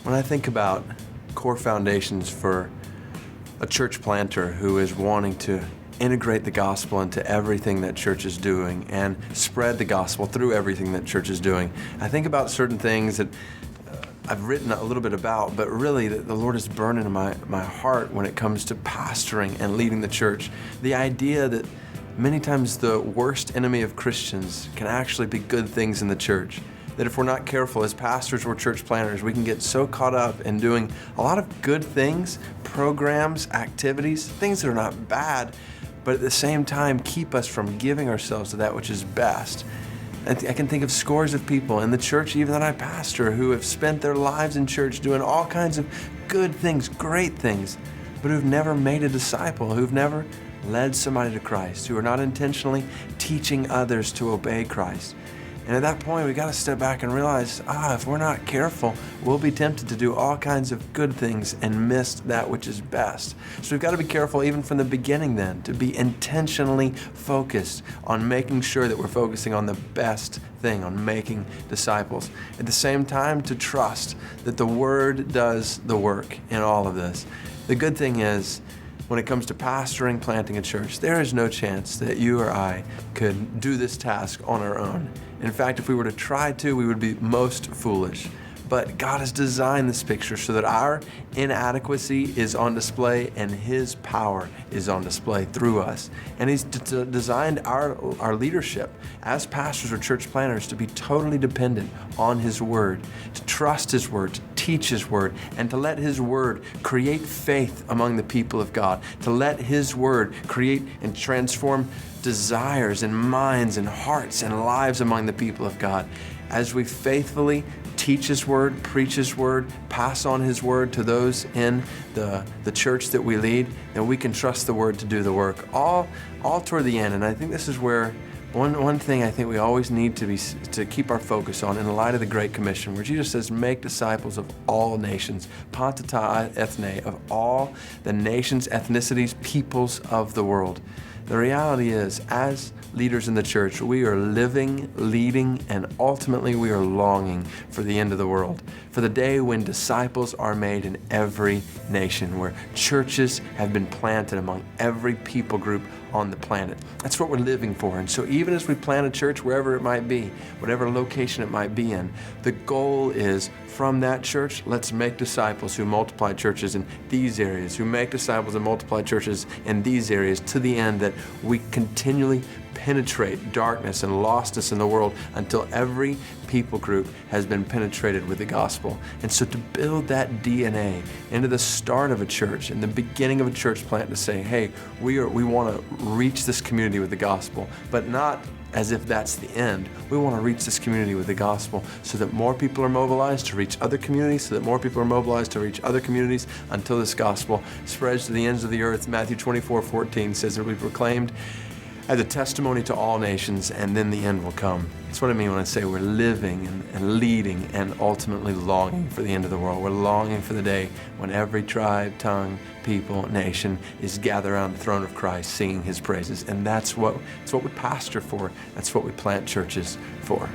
When I think about core foundations for a church planter who is wanting to integrate the gospel into everything that church is doing and spread the gospel through everything that church is doing, I think about certain things that I've written a little bit about, but really the Lord is burning in my heart when it comes to pastoring and leading the church. The idea that many times the worst enemy of Christians can actually be good things in the church. That if we're not careful as pastors or church planners, we can get so caught up in doing a lot of good things, programs, activities, things that are not bad, but at the same time keep us from giving ourselves to that which is best. I can think of scores of people in the church, even that I pastor, who have spent their lives in church doing all kinds of good things, great things, but who've never made a disciple, who've never led somebody to Christ, who are not intentionally teaching others to obey Christ. And at that point, we got to step back and realize, if we're not careful, we'll be tempted to do all kinds of good things and miss that which is best. So we've got to be careful even from the beginning then, to be intentionally focused on making sure that we're focusing on the best thing, on making disciples. At the same time, to trust that the Word does the work in all of this. The good thing is, when it comes to pastoring, planting a church, there is no chance that you or I could do this task on our own. In fact, if we were to try to, we would be most foolish. But God has designed this picture so that our inadequacy is on display and His power is on display through us. And He's designed our leadership as pastors or church planners to be totally dependent on His Word, to trust His Word, to teach His Word, and to let His Word create faith among the people of God, to let His Word create and transform desires and minds and hearts and lives among the people of God. As we faithfully teach His Word, preach His Word, pass on His Word to those in the church that we lead, then we can trust the Word to do the work, all toward the end. And I think this is where one thing I think we always need to keep our focus on in the light of the Great Commission, where Jesus says, make disciples of all nations, pantata ethne, of all the nations, ethnicities, peoples of the world. The reality is, as leaders in the church, we are living, leading, and ultimately we are longing for the end of the world, for the day when disciples are made in every nation, where churches have been planted among every people group on the planet. That's what we're living for. And so even as we plant a church, wherever it might be, whatever location it might be in, the goal is from that church, let's make disciples who multiply churches in these areas, who make disciples and multiply churches in these areas, to the end that we continually penetrate darkness and lostness in the world until every people group has been penetrated with the gospel. And so to build that DNA into the start of a church, in the beginning of a church plant, to say, hey, we want to reach this community with the gospel, but not as if that's the end. We want to reach this community with the gospel so that more people are mobilized to reach other communities, so that more people are mobilized to reach other communities until this gospel spreads to the ends of the earth. Matthew 24:14 says it will be proclaimed as a testimony to all nations, and then the end will come. That's what I mean when I say we're living and leading and ultimately longing for the end of the world. We're longing for the day when every tribe, tongue, people, nation is gathered around the throne of Christ singing His praises. And that's what we pastor for. That's what we plant churches for.